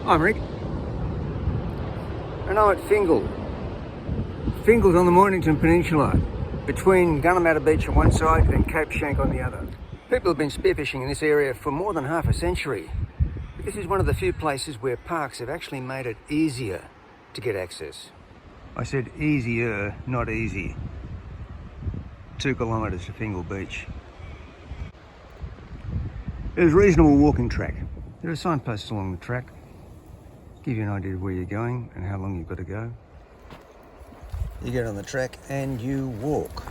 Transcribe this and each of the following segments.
I'm Rick, and I'm at Fingal. Fingal's on the Mornington Peninsula, between Gunnery Beach on one side and Cape Schanck on the other. People have been spearfishing in this area for more than half a century. This is one of the few places where parks have actually made it easier to get access. I said easier, not easy. 2 kilometres to Fingal Beach. There's a reasonable walking track. There are signposts along the track. Give you an idea of where you're going and how long you've got to go. You get on the track and you walk.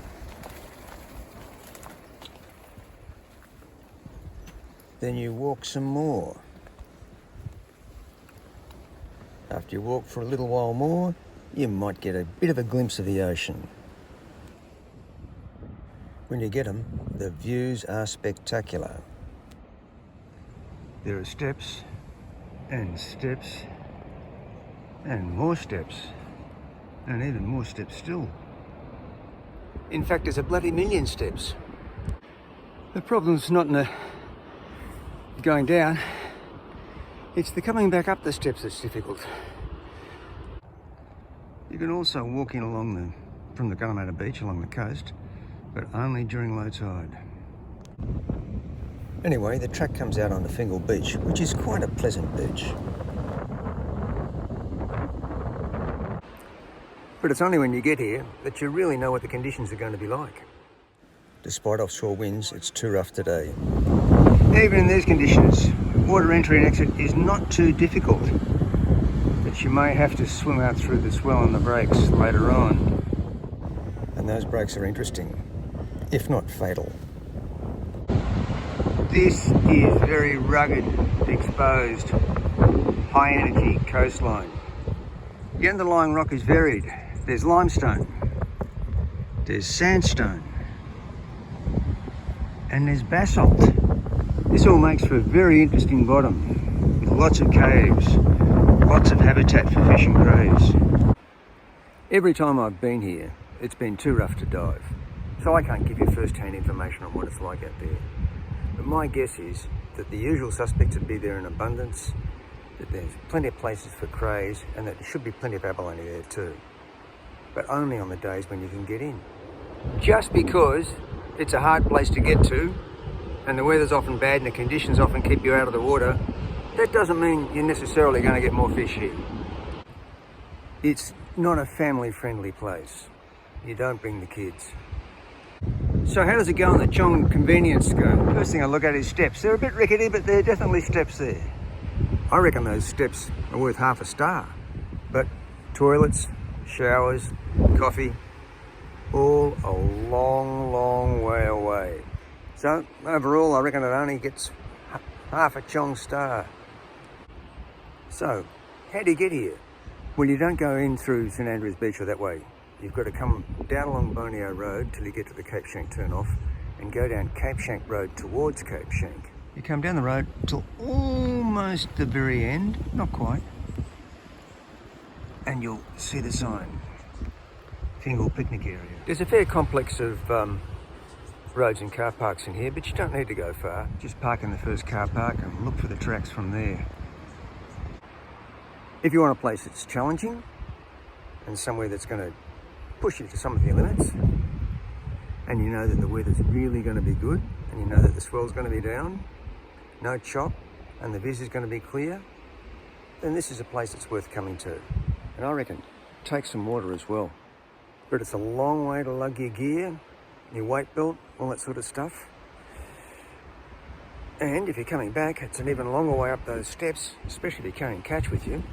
Then you walk some more. After you walk for a little while more, you might get a bit of a glimpse of the ocean. When you get them, the views are spectacular. There are steps and steps and more steps and even more steps still. In fact, there's a bloody million steps. The problem's not in the going down, it's the coming back up the steps that's difficult. You can also walk in from the Gunnery Beach along the coast, but only during low tide. Anyway, the track comes out onto Fingal Beach, which is quite a pleasant beach. But it's only when you get here that you really know what the conditions are going to be like. Despite offshore winds, it's too rough today. Even in these conditions, water entry and exit is not too difficult, but you may have to swim out through the swell on the breaks later on. And those breaks are interesting, if not fatal. This is very rugged, exposed, high energy coastline. The underlying rock is varied. There's limestone, there's sandstone, and there's basalt. This all makes for a very interesting bottom, with lots of caves, lots of habitat for fish and crays. Every time I've been here, it's been too rough to dive, so I can't give you first-hand information on what it's like out there. But my guess is that the usual suspects would be there in abundance, that there's plenty of places for crays, and that there should be plenty of abalone there too. But only on the days when you can get in. Just because it's a hard place to get to, and the weather's often bad and the conditions often keep you out of the water, that doesn't mean you're necessarily going to get more fish here. It's not a family-friendly place. You don't bring the kids. So how does it go on the Chong convenience go? First thing I look at is steps. They're a bit rickety, but there are definitely steps there. I reckon those steps are worth half a star. But toilets, showers, coffee, all a long, long way away. So overall, I reckon it only gets half a Chong star. So, how do you get here? Well, you don't go in through St Andrews Beach or that way. You've got to come down along Bonio Road till you get to the Cape Schanck turn-off and go down Cape Schanck Road towards Cape Schanck. You come down the road till almost the very end, not quite, and you'll see the sign, Fingal Picnic Area. There's a fair complex of roads and car parks in here, but you don't need to go far. Just park in the first car park and look for the tracks from there. If you want a place that's challenging and somewhere that's going to push you to some of your limits, and you know that the weather's really going to be good, and you know that the swell's going to be down, no chop, and the viz is going to be clear, then this is a place that's worth coming to. And I reckon take some water as well. But it's a long way to lug your gear, your weight belt, all that sort of stuff. And if you're coming back, it's an even longer way up those steps, especially if you're carrying catch with you.